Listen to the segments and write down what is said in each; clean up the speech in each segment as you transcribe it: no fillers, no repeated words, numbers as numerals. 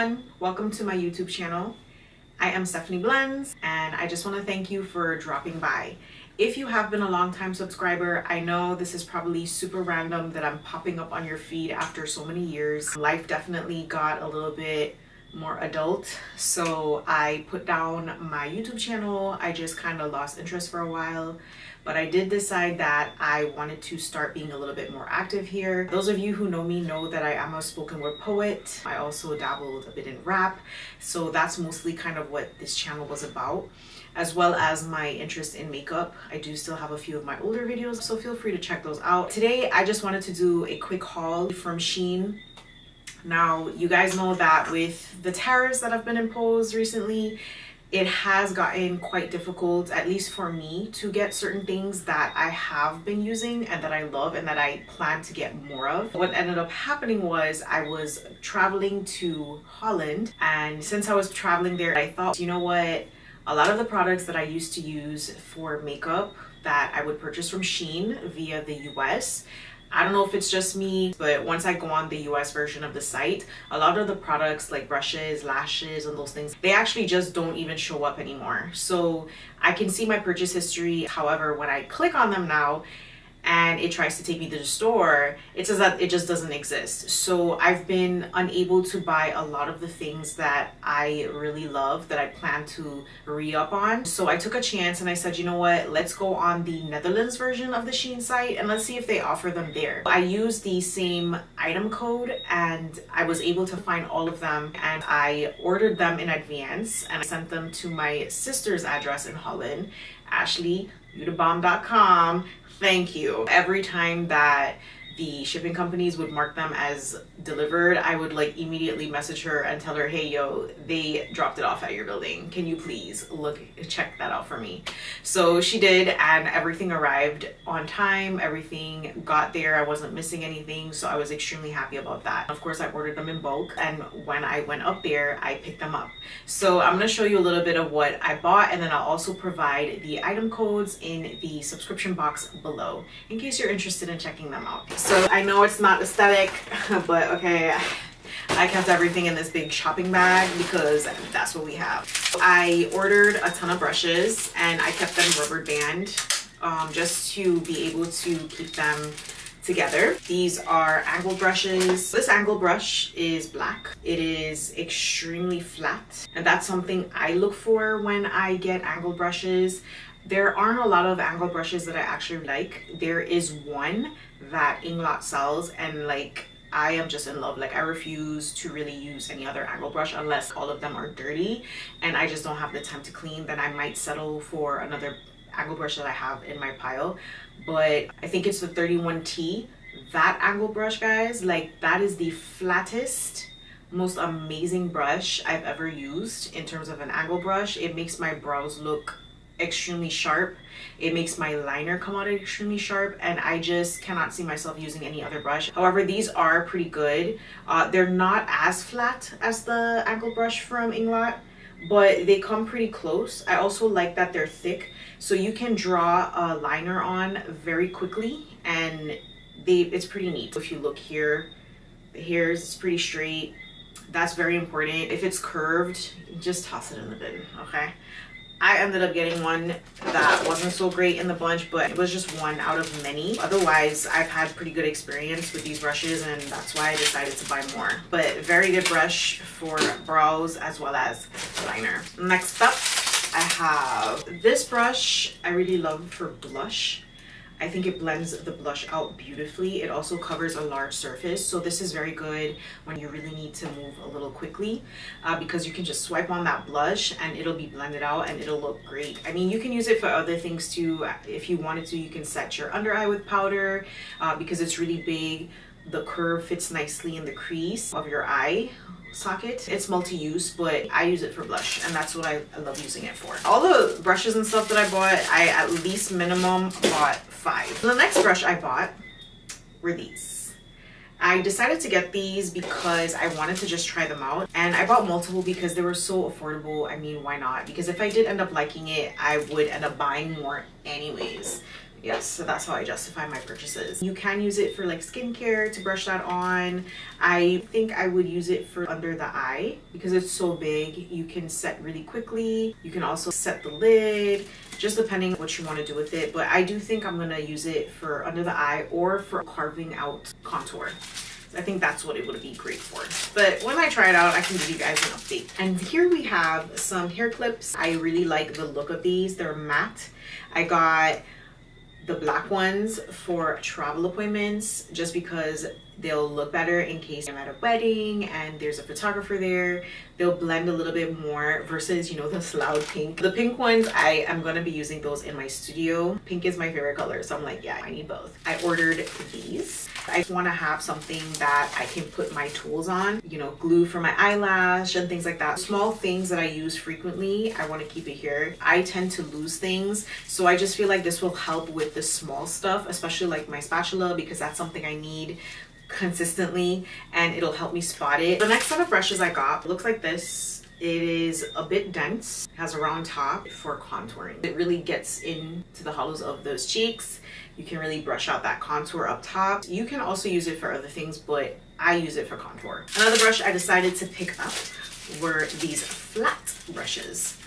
everyone, welcome to my YouTube channel. I am Stephanie Blends and I just want to thank you for dropping by. If you have been a long time subscriber, I know this is probably super random that I'm popping up on your feed after so many years. Life definitely got a little bit more adult, so I put down my YouTube channel. I just kind of lost interest for a while, but I did decide that I wanted to start being a little bit more active here. Those of you who know me know that I am a spoken word poet. I also dabbled a bit in rap, so that's mostly kind of what this channel was about, as well as my interest in makeup. I do still have a few of my older videos, so feel free to check those out. Today I just wanted to do a quick haul from SHEIN. Now, you guys know that with the tariffs that have been imposed recently, it has gotten quite difficult, at least for me, to get certain things that I have been using and that I love and that I plan to get more of. What ended up happening was I was traveling to Holland, and since I was traveling there, I thought, you know what? A lot of the products that I used to use for makeup that I would purchase from SHEIN via the US, I don't know if it's just me, but once I go on the US version of the site, a lot of the products like brushes, lashes, and those things, they actually just don't even show up anymore. So I can see my purchase history. However, when I click on them now and it tries to take me to the store, it says that it just doesn't exist. So I've been unable to buy a lot of the things that I really love that I plan to re-up on. So I took a chance and I said, you know what, let's go on the Netherlands version of the SHEIN site and let's see if they offer them there. I used the same item code and I was able to find all of them, and I ordered them in advance and I sent them to my sister's address in Holland, Ashley, youdabomb.com. Thank you. Every time that the shipping companies would mark them as delivered, I would like immediately message her and tell her, hey, yo, they dropped it off at your building. Can you please check that out for me? So she did, and everything arrived on time. Everything got there. I wasn't missing anything. So I was extremely happy about that. Of course, I ordered them in bulk, and when I went up there, I picked them up. So I'm going to show you a little bit of what I bought, and then I'll also provide the item codes in the subscription box below in case you're interested in checking them out. So I know it's not aesthetic, but okay, I kept everything in this big shopping bag because that's what we have. I ordered a ton of brushes and I kept them rubber band just to be able to keep them together. These are angle brushes. This angle brush is black. It is extremely flat, and that's something I look for when I get angle brushes. There aren't a lot of angle brushes that I actually like. There is one that Inglot sells, and like I am just in love. Like I refuse to really use any other angle brush unless all of them are dirty and I just don't have the time to clean. Then I might settle for another angle brush that I have in my pile. But I think it's the 31T. That angle brush, guys, like that is the flattest, most amazing brush I've ever used in terms of an angle brush. It makes my brows look extremely sharp. It makes my liner come out extremely sharp, and I just cannot see myself using any other brush. However, these are pretty good. They're not as flat as the angle brush from Inglot, but they come pretty close. I also like that they're thick, so you can draw a liner on very quickly, and it's pretty neat. If you look here, the hairs is pretty straight. That's very important. If it's curved, just toss it in the bin, okay? I ended up getting one that wasn't so great in the bunch, but it was just one out of many. Otherwise, I've had pretty good experience with these brushes, and that's why I decided to buy more. But very good brush for brows as well as liner. Next up, I have this brush I really love for blush. I think it blends the blush out beautifully. It also covers a large surface, so this is very good when you really need to move a little quickly because you can just swipe on that blush and it'll be blended out and it'll look great. I mean, you can use it for other things too. If you wanted to, you can set your under eye with powder because it's really big. The curve fits nicely in the crease of your eye socket. It's multi-use, but I use it for blush, and that's what I love using it for. All the brushes and stuff that I bought, I at least minimum bought 5. The next brush I bought were these. I decided to get these because I wanted to just try them out, and I bought multiple because they were so affordable. I mean, why not? Because if I did end up liking it, I would end up buying more anyways. Yes, so that's how I justify my purchases. You can use it for like skincare to brush that on. I think I would use it for under the eye because it's so big. You can set really quickly. You can also set the lid, just depending on what you want to do with it. But I do think I'm gonna use it for under the eye or for carving out contour. I think that's what it would be great for. But when I try it out, I can give you guys an update. And here we have some hair clips. I really like the look of these. They're matte. I got the black ones for travel appointments just because they'll look better in case I'm at a wedding and there's a photographer there. They'll blend a little bit more versus, you know, the loud pink. The pink ones, I am gonna be using those in my studio. Pink is my favorite color, so I'm like, yeah, I need both. I ordered these. I want to have something that I can put my tools on, you know, glue for my eyelash and things like that. Small things that I use frequently, I want to keep it here. I tend to lose things, so I just feel like this will help with the small stuff, especially like my spatula, because that's something I need consistently and it'll help me spot it. The next set of brushes I got looks like this. It is a bit dense, it has a round top for contouring. It really gets into the hollows of those cheeks. You can really brush out that contour up top. You can also use it for other things, but I use it for contour. Another brush I decided to pick up were these flat brushes.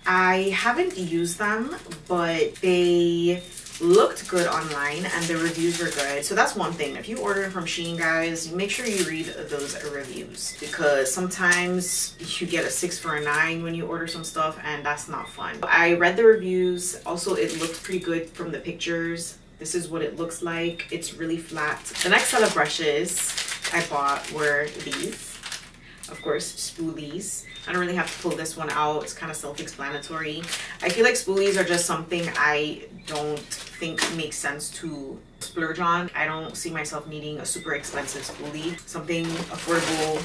I haven't used them, but they looked good online and the reviews were good. So that's one thing. If you order from SHEIN, guys, make sure you read those reviews because sometimes you get a 6 for a 9 when you order some stuff and that's not fun. I read the reviews. Also, it looked pretty good from the pictures. This is what it looks like. It's really flat. The next set of brushes I bought were these. Of course, spoolies. I don't really have to pull this one out. It's kind of self-explanatory. I feel like spoolies are just something I don't think makes sense to splurge on. I don't see myself needing a super expensive spoolie. Something affordable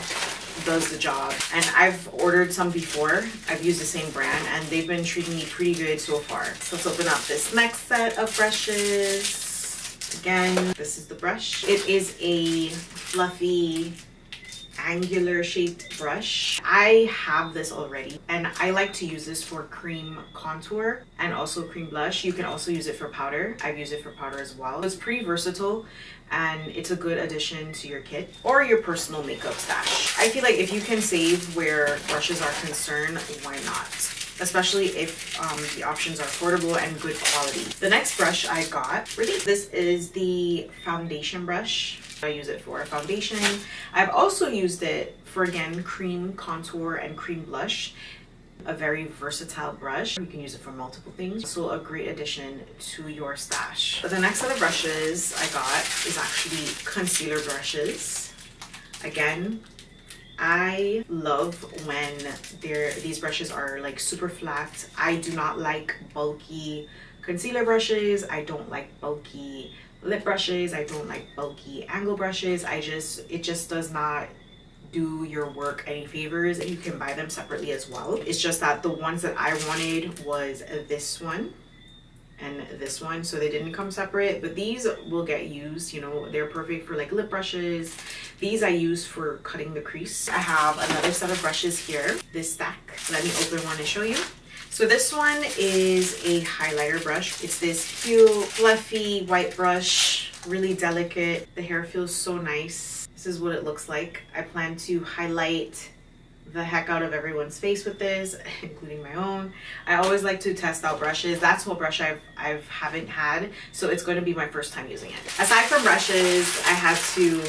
does the job. And I've ordered some before. I've used the same brand and they've been treating me pretty good so far. So let's open up this next set of brushes. Again, this is the brush. It is a fluffy angular shaped brush. I have this already and I like to use this for cream contour and also cream blush. You can also use it for powder. I've used it for powder as well. It's pretty versatile and it's a good addition to your kit or your personal makeup stash. I feel like if you can save where brushes are concerned, why not? Especially if the options are affordable and good quality. The next brush I got, this is the foundation brush. I use it for foundation. I've also used it for, again, cream contour and cream blush. A very versatile brush. You can use it for multiple things. So a great addition to your stash. The next set of brushes I got is actually concealer brushes. Again, I love when these brushes are like super flat. I do not like bulky concealer brushes. I don't like bulky lip brushes. I don't like bulky angle brushes. It just does not do your work any favors. You can buy them separately as well. It's just that the ones that I wanted was this one and this one, so they didn't come separate, but these will get used. You know, they're perfect for like lip brushes. These I use for cutting the crease. I have another set of brushes here, this stack. Let me open one and show you. So this one is a highlighter brush. It's this cute fluffy white brush, really delicate. The hair feels so nice. This is what it looks like. I plan to highlight the heck out of everyone's face with this, including my own. I always like to test out brushes. That's what brush I haven't had, so it's going to be my first time using it. Aside from brushes, I had to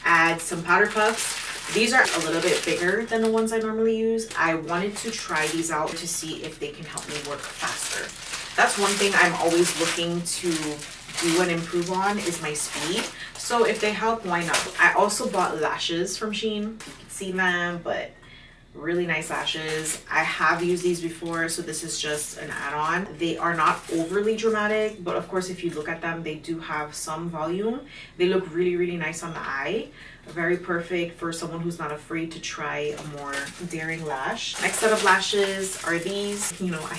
add some powder puffs. These are a little bit bigger than the ones I normally use. I wanted to try these out to see if they can help me work faster. That's one thing I'm always looking to do and improve on is my speed. So if they help, why not? I also bought lashes from SHEIN. You can see them, but really nice lashes. I have used these before, so this is just an add-on. They are not overly dramatic, but of course if you look at them, they do have some volume. They look really, really nice on the eye. Very perfect for someone who's not afraid to try a more daring lash. Next set of lashes are these. You know,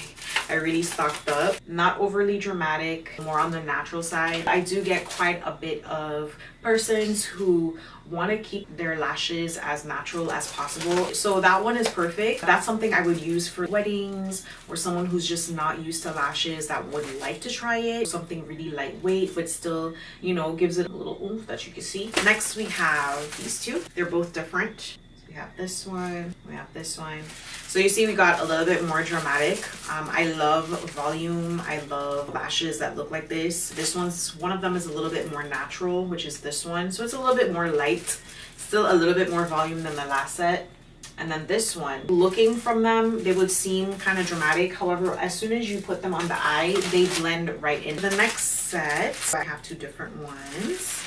I really stocked up. Not overly dramatic, more on the natural side. I do get quite a bit of persons who want to keep their lashes as natural as possible. So that That one is perfect. That's something I would use for weddings or someone who's just not used to lashes that would like to try it. Something really lightweight but still, you know, gives it a little oomph that you can see. Next we have these two. They're both different. We have this one, we have this one. So you see we got a little bit more dramatic. I love volume. I love lashes that look like this. This one's, one of them is a little bit more natural, which is this one. So it's a little bit more light, still a little bit more volume than the last set. And then this one, looking from them, they would seem kind of dramatic. However, as soon as you put them on the eye, they blend right in. The next set, I have two different ones.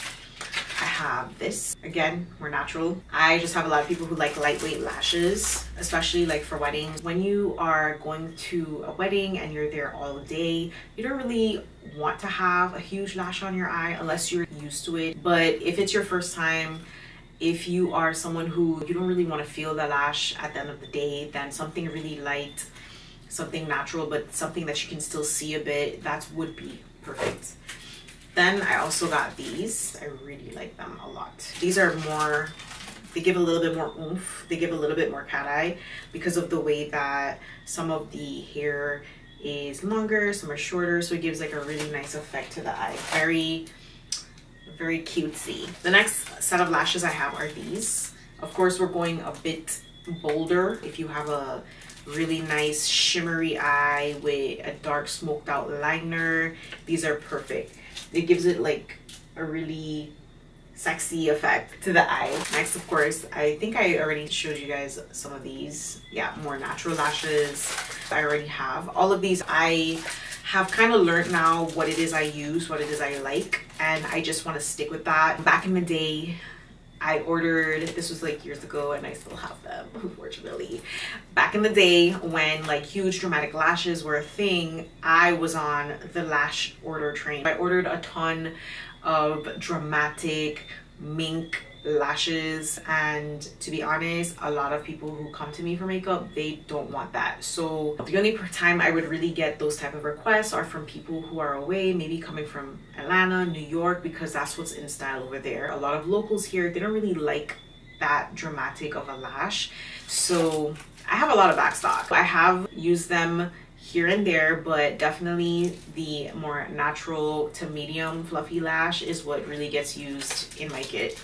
I have this, again, more natural. I just have a lot of people who like lightweight lashes, especially like for weddings. When you are going to a wedding and you're there all day, you don't really want to have a huge lash on your eye unless you're used to it. But if it's your first time, if you are someone who you don't really want to feel the lash at the end of the day, then something really light, something natural, but something that you can still see a bit, that would be perfect. Then I also got these. I really like them a lot. These are more, they give a little bit more oomph. They give a little bit more cat eye because of the way that some of the hair is longer, some are shorter. So it gives like a really nice effect to the eye. Very, very cutesy. The next set of lashes I have are these. Of course, we're going a bit bolder. If you have a really nice shimmery eye with a dark smoked out liner, these are perfect. It gives it like a really sexy effect to the eye. Next, of course, I think I already showed you guys some of these. Yeah, more natural lashes. I already have all of these. I have kind of learned now what it is I use, what it is I like, and I just want to stick with that. Back in the day, I ordered, this was like years ago and I still have them, unfortunately. Back in the day when like huge dramatic lashes were a thing, I was on the lash order train. I ordered a ton of dramatic mink lashes, and to be honest, a lot of people who come to me for makeup, they don't want that. So the only time I would really get those type of requests are from people who are away, maybe coming from Atlanta, New York, because that's what's in style over there. A lot of locals here, they don't really like that dramatic of a lash. So I have a lot of backstock. I have used them here and there, but definitely the more natural to medium fluffy lash is what really gets used in my kit.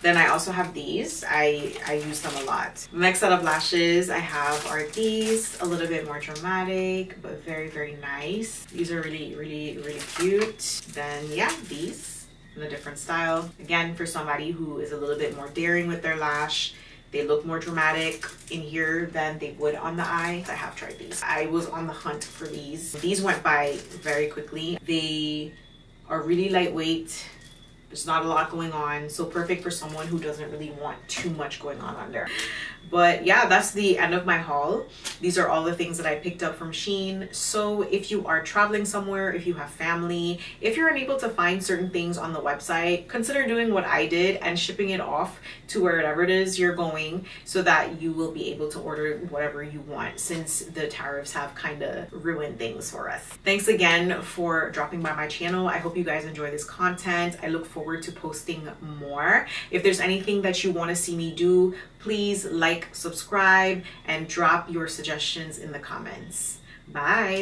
Then I also have these. I use them a lot. The next set of lashes I have are these, a little bit more dramatic, but very, very nice. These are really, really, really cute. Then yeah, these in a different style. Again, for somebody who is a little bit more daring with their lash, they look more dramatic in here than they would on the eye. I have tried these. I was on the hunt for these. These went by very quickly. They are really lightweight. There's not a lot going on, so perfect for someone who doesn't really want too much going on there. But yeah, that's the end of my haul. These are all the things that I picked up from SHEIN. So if you are traveling somewhere, if you have family, if you're unable to find certain things on the website, consider doing what I did and shipping it off to wherever it is you're going so that you will be able to order whatever you want, since the tariffs have kind of ruined things for us. Thanks again for dropping by my channel. I hope you guys enjoy this content. I look forward to posting more. If there's anything that you want to see me do, please like, subscribe, and drop your suggestions in the comments. Bye.